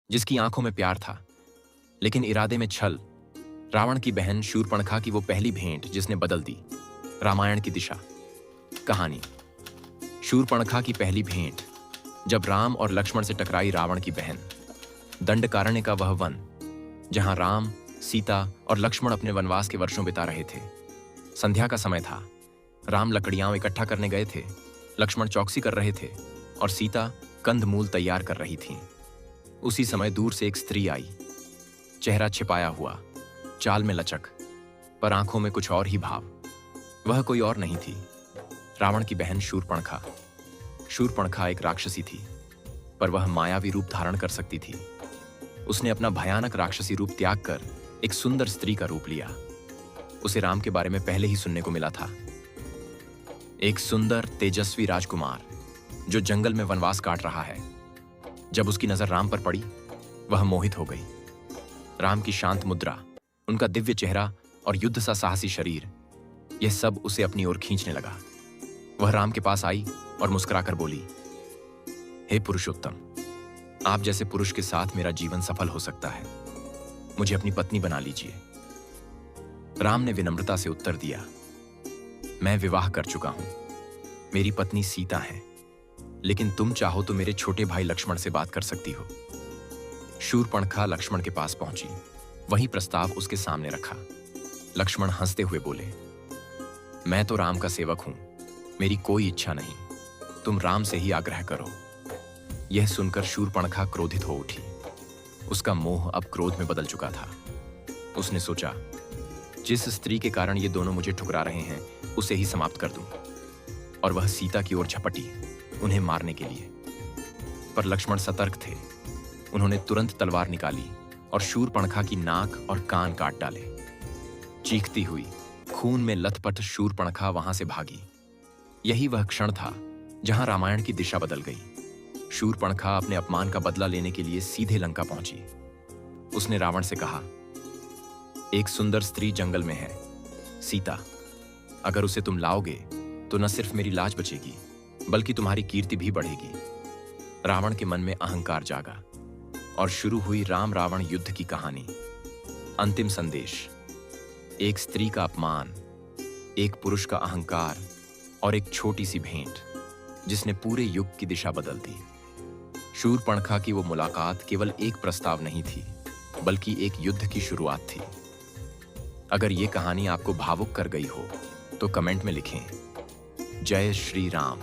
जिसकी आंखों में प्यार था लेकिन इरादे में छल। रावण की बहन शूर्पणखा की वो पहली भेंट जिसने बदल दी रामायण की दिशा। कहानी शूर्पणखा की पहली भेंट। जब राम और लक्ष्मण से टकराई रावण की बहन। दंडकारण्य का वह वन जहां राम, सीता और लक्ष्मण अपने वनवास के वर्षों बिता रहे थे। संध्या का समय था। राम लकड़ियां इकट्ठा करने गए थे, लक्ष्मण चौकसी कर रहे थे और सीता कंदमूल तैयार कर रही थीं। उसी समय दूर से एक स्त्री आई, चेहरा छिपाया हुआ, चाल में लचक, पर आंखों में कुछ और ही भाव। वह कोई और नहीं थी, रावण की बहन शूर्पणखा। शूर्पणखा एक राक्षसी थी, पर वह मायावी रूप धारण कर सकती थी। उसने अपना भयानक राक्षसी रूप त्याग कर एक सुंदर स्त्री का रूप लिया। उसे राम के बारे में पहले ही सुनने को मिला था। एक सुंदर तेजस्वी राजकुमार जो जंगल में वनवास काट रहा है। जब उसकी नजर राम पर पड़ी, वह मोहित हो गई। राम की शांत मुद्रा, उनका दिव्य चेहरा और युद्ध सा साहसी शरीर, यह सब उसे अपनी ओर खींचने लगा। वह राम के पास आई और मुस्कुराकर बोली, हे पुरुषोत्तम, आप जैसे पुरुष के साथ मेरा जीवन सफल हो सकता है। मुझे अपनी पत्नी बना लीजिए। राम ने विनम्रता से उत्तर दिया, मैं विवाह कर चुका हूं, मेरी पत्नी सीता है, लेकिन तुम चाहो तो मेरे छोटे भाई लक्ष्मण से बात कर सकती हो। शूर्पणखा लक्ष्मण के पास पहुंची, वही प्रस्ताव उसके सामने रखा। लक्ष्मण हंसते हुए बोले, मैं तो राम का सेवक हूं, मेरी कोई इच्छा नहीं, तुम राम से ही आग्रह करो। यह सुनकर शूर्पणखा क्रोधित हो उठी। उसका मोह अब क्रोध में बदल चुका था। उसने सोचा, जिस स्त्री के कारण ये दोनों मुझे ठुकरा रहे हैं, उसे ही समाप्त कर दूं। और वह सीता की ओर झपटी, उन्हें मारने के लिए। पर लक्ष्मण सतर्क थे। उन्होंने तुरंत तलवार निकाली और शूर्पणखा की नाक और कान काट डाले। चीखती हुई, खून में लथपथ शूर्पणखा वहां से भागी। यही वह क्षण था जहां रामायण की दिशा बदल गई। शूर्पणखा अपने अपमान का बदला लेने के लिए सीधे लंका पहुंची। उसने रावण से कहा, एक सुंदर स्त्री जंगल में है, सीता। अगर उसे तुम लाओगे तो न सिर्फ मेरी लाज बचेगी, बल्कि तुम्हारी कीर्ति भी बढ़ेगी। रावण के मन में अहंकार जागा और शुरू हुई राम रावण युद्ध की कहानी। अंतिम संदेश, एक स्त्री का अपमान, एक पुरुष का अहंकार और एक छोटी सी भेंट जिसने पूरे युग की दिशा बदल दी। शूर्पणखा की वो मुलाकात केवल एक प्रस्ताव नहीं थी, बल्कि एक युद्ध की शुरुआत थी। अगर ये कहानी आपको भावुक कर गई हो तो कमेंट में लिखें, जय श्री राम।